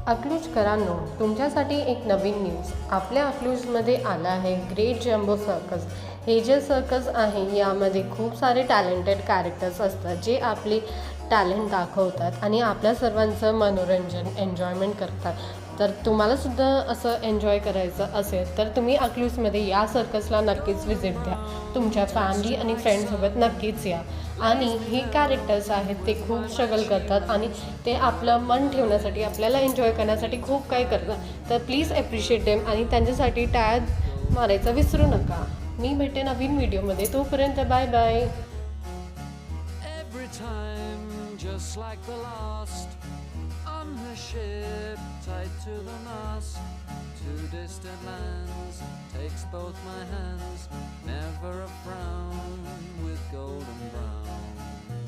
अकलूजकरांनो, तुमच्यासाठी एक नवीन न्यूज आपल्या अकलूजमध्ये आला आहे. Great jumbo circus. हे जे सर्कस आहे यामध्ये खूप सारे टॅलेंटेड कॅरेक्टर्स असतात जे आपले टॅलेंट दाखवतात आणि आपल्या सर्वांचं मनोरंजन एन्जॉयमेंट करतात. तर तुम्हालासुद्धा असं एन्जॉय करायचं असेल तर तुम्ही अकलूजमध्ये या सर्कसला नक्कीच व्हिजिट द्या. तुमच्या फॅमिली आणि फ्रेंडसोबत नक्कीच या. आणि हे कॅरेक्टर्स आहेत ते खूप स्ट्रगल करतात आणि ते आपलं मन ठेवण्यासाठी आपल्याला एन्जॉय करण्यासाठी खूप काही करतात. तर प्लीज ॲप्रिशिएट देम आणि त्यांच्यासाठी टॅग मारायचं विसरू नका. मी भेटे नवीन व्हिडिओमध्ये. तोपर्यंत bye bye. Every time, just like the last, on her ship, tied to the mast, to distant lands, takes both my hands, never a frown, with golden brown.